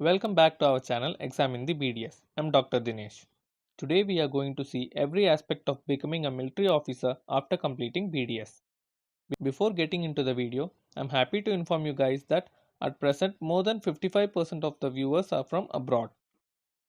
Welcome back to our channel Examine the BDS. I'm Dr. Dinesh. Today we are going to see every aspect of becoming a military officer after completing BDS. Before getting into the video, I'm happy to inform you guys that at present more than 55% of the viewers are from abroad.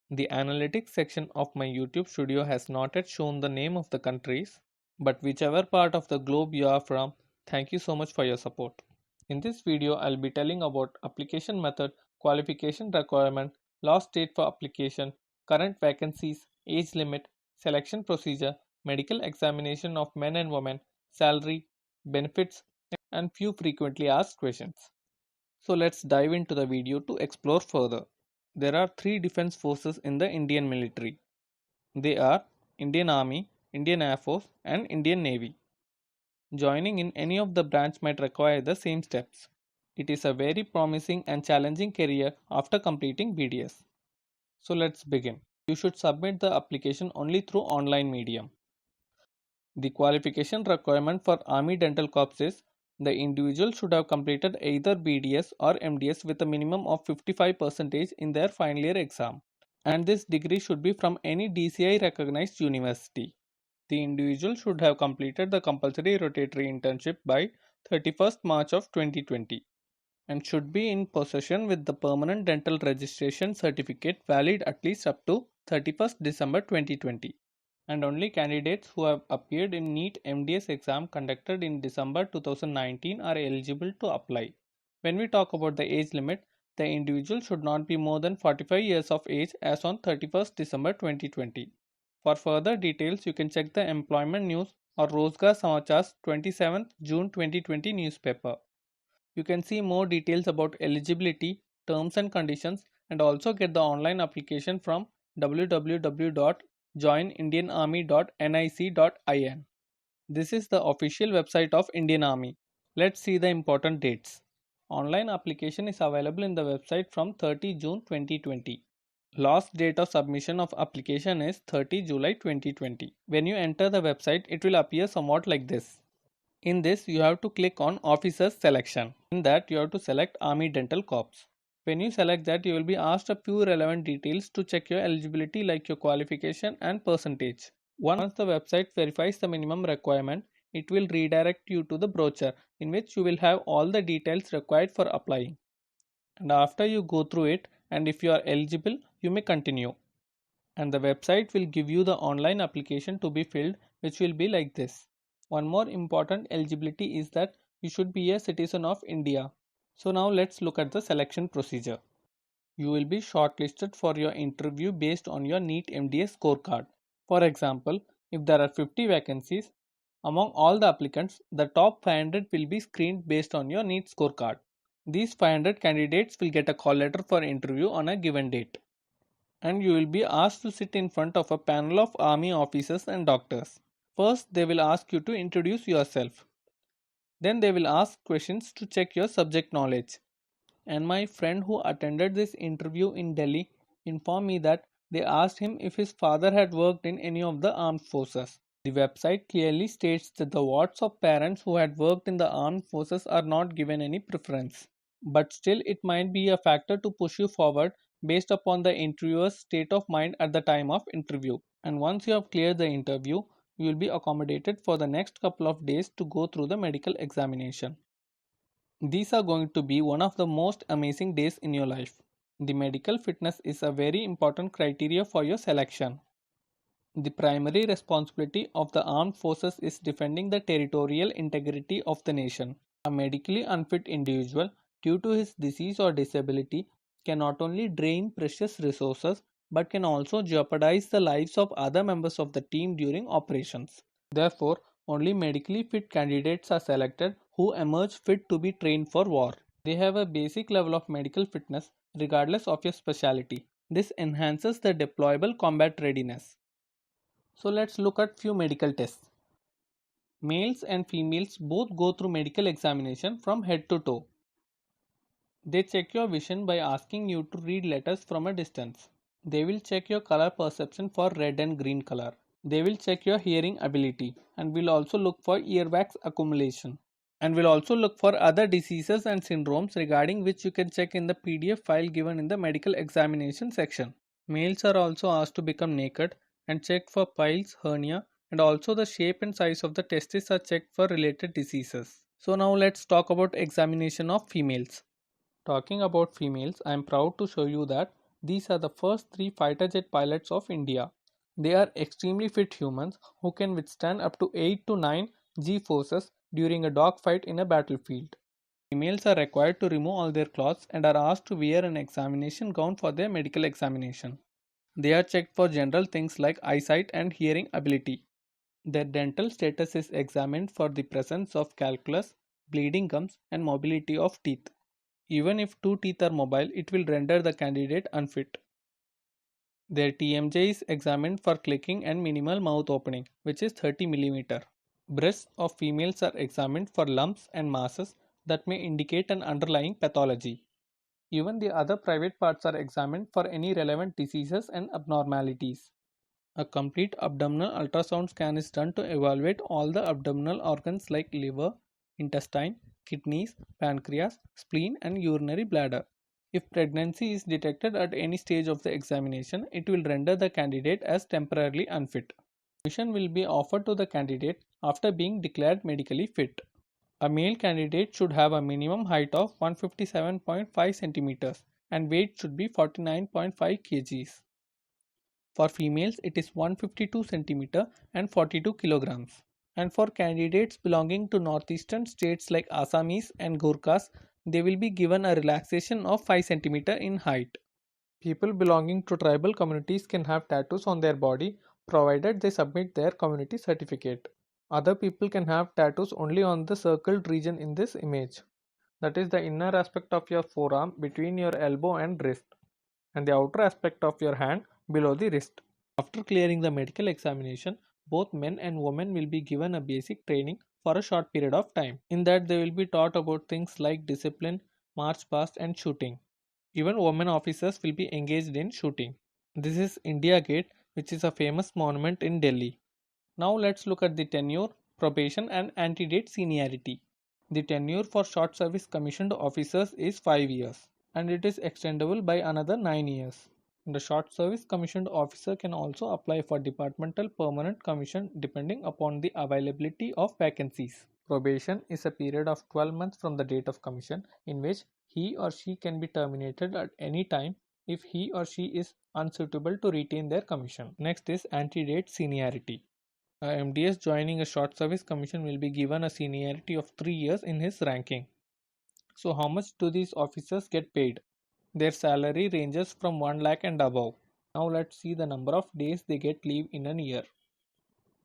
The analytics section of my YouTube studio has not yet shown the name of the countries, but whichever part of the globe you are from, thank you so much for your support. In this video, I'll be telling about application method, qualification requirement, last date for application, current vacancies, age limit, selection procedure, medical examination of men and women, salary, benefits, and few frequently asked questions. So let's dive into the video to explore further. There are three defense forces in the Indian military. They are Indian Army, Indian Air Force, and Indian Navy. Joining in any of the branch might require the same steps. It is a very promising and challenging career after completing BDS. So let's begin. You should submit the application only through online medium. The qualification requirement for Army Dental Corps is the individual should have completed either BDS or MDS with a minimum of 55% in their final year exam, and this degree should be from any DCI recognized university. The individual should have completed the compulsory rotatory internship by 31st March of 2020 and should be in possession with the permanent dental registration certificate valid at least up to 31st December 2020. And only candidates who have appeared in NEET MDS exam conducted in December 2019 are eligible to apply. When we talk about the age limit, the individual should not be more than 45 years of age as on 31st December 2020. For further details, you can check the Employment News or Rozgar Samachar's 27th June 2020 newspaper. You can see more details about eligibility, terms and conditions, and also get the online application from www.joinindianarmy.nic.in. This is the official website of Indian Army. Let's see the important dates. Online application is available in the website from 30 June 2020. Last date of submission of application is 30 July 2020. When you enter the website, it will appear somewhat like this. In this, you have to click on Officers Selection. In that, you have to select Army Dental Corps. When you select that, you will be asked a few relevant details to check your eligibility like your qualification and percentage. Once the website verifies the minimum requirement, it will redirect you to the brochure in which you will have all the details required for applying. And after you go through it, and if you are eligible, you may continue. And the website will give you the online application to be filled, which will be like this. One more important eligibility is that you should be a citizen of India. So now let's look at the selection procedure. You will be shortlisted for your interview based on your NEET MDS scorecard. For example, if there are 50 vacancies, among all the applicants, the top 500 will be screened based on your NEET scorecard. These 500 candidates will get a call letter for interview on a given date, and you will be asked to sit in front of a panel of army officers and doctors. First, they will ask you to introduce yourself. Then they will ask questions to check your subject knowledge. And my friend who attended this interview in Delhi informed me that they asked him if his father had worked in any of the armed forces. The website clearly states that the wards of parents who had worked in the armed forces are not given any preference. But still, it might be a factor to push you forward based upon the interviewer's state of mind at the time of interview. And once you have cleared the interview, you will be accommodated for the next couple of days to go through the medical examination. These are going to be one of the most amazing days in your life. The medical fitness is a very important criteria for your selection. The primary responsibility of the armed forces is defending the territorial integrity of the nation. A medically unfit individual, due to his disease or disability, can not only drain precious resources but can also jeopardize the lives of other members of the team during operations. Therefore, only medically fit candidates are selected who emerge fit to be trained for war. They have a basic level of medical fitness regardless of your specialty. This enhances the deployable combat readiness. So let's look at few medical tests. Males and females both go through medical examination from head to toe. They check your vision by asking you to read letters from a distance. They will check your color perception for red and green color. They will check your hearing ability and will also look for earwax accumulation. and will also look for other diseases and syndromes regarding which you can check in the PDF file given in the medical examination section. Males are also asked to become naked and check for piles, hernia, and also the shape and size of the testes are checked for related diseases. So now let's talk about examination of females. Talking about females, I am proud to show you that these are the first 3 fighter jet pilots of India. They are extremely fit humans who can withstand up to 8 to 9 G forces during a dogfight in a battlefield. Females are required to remove all their clothes and are asked to wear an examination gown for their medical examination. They are checked for general things like eyesight and hearing ability. Their dental status is examined for the presence of calculus, bleeding gums, and mobility of teeth. Even if two teeth are mobile, it will render the candidate unfit. Their TMJ is examined for clicking and minimal mouth opening, which is 30 mm. Breasts of females are examined for lumps and masses that may indicate an underlying pathology. Even the other private parts are examined for any relevant diseases and abnormalities. A complete abdominal ultrasound scan is done to evaluate all the abdominal organs like liver, intestine, kidneys, pancreas, spleen, and urinary bladder. If pregnancy is detected at any stage of the examination, it will render the candidate as temporarily unfit. Admission will be offered to the candidate after being declared medically fit. A male candidate should have a minimum height of 157.5 centimeters and weight should be 49.5 kgs. For females, it is 152 cm and 42 kilograms. And for candidates belonging to northeastern states like Assamese and Gurkhas, they will be given a relaxation of 5 cm in height. People belonging to tribal communities can have tattoos on their body provided they submit their community certificate. Other people can have tattoos only on the circled region in this image. That is the inner aspect of your forearm between your elbow and wrist, and the outer aspect of your hand below the wrist. After clearing the medical examination, both men and women will be given a basic training for a short period of time. In that, they will be taught about things like discipline, march past, and shooting. Even women officers will be engaged in shooting. This is India Gate, which is a famous monument in Delhi. Now let's look at the tenure, probation, and antedate seniority. The tenure for short service commissioned officers is 5 years and it is extendable by another 9 years. The short service commissioned officer can also apply for departmental permanent commission depending upon the availability of vacancies. Probation is a period of 12 months from the date of commission in which he or she can be terminated at any time if he or she is unsuitable to retain their commission. Next is antedate seniority. A MDS joining a short service commission will be given a seniority of 3 years in his ranking. So how much do these officers get paid? Their salary ranges from 1 lakh and above. Now let's see the number of days they get leave in a year.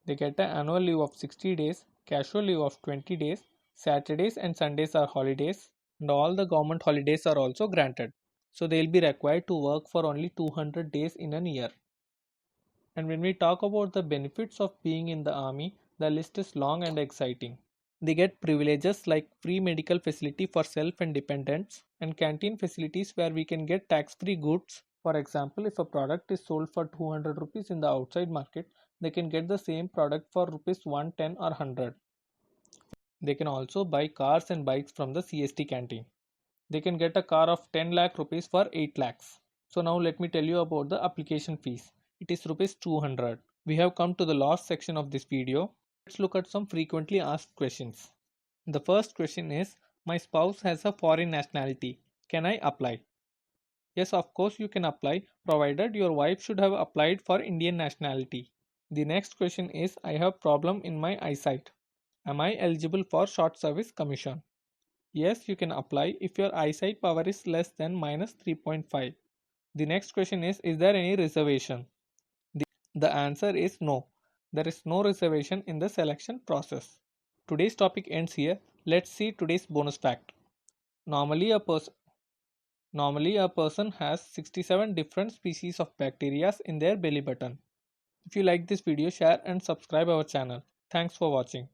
They get an annual leave of 60 days, casual leave of 20 days, Saturdays and Sundays are holidays, and all the government holidays are also granted. So they will be required to work for only 200 days in a year. And when we talk about the benefits of being in the army, the list is long and exciting. They get privileges like free medical facility for self and dependents and canteen facilities where we can get tax-free goods. For example, if a product is sold for 200 rupees in the outside market, they can get the same product for rupees 110 or 100. They can also buy cars and bikes from the CST canteen. They can get a car of 10 lakh rupees for 8 lakhs. So now let me tell you about the application fees. It is rupees 200. We have come to the last section of this video. Let's look at some frequently asked questions. The first question is, my spouse has a foreign nationality. Can I apply? Yes, of course you can apply, provided your wife should have applied for Indian nationality. The next question is, I have problem in my eyesight. Am I eligible for short service commission? Yes, you can apply if your eyesight power is less than minus 3.5. The next question is there any reservation? The answer is no. There is no reservation in the selection process. Today's topic ends here. Let's see today's bonus fact. Normally a person has 67 different species of bacteria in their belly button. If you like this video, share and subscribe our channel. Thanks for watching.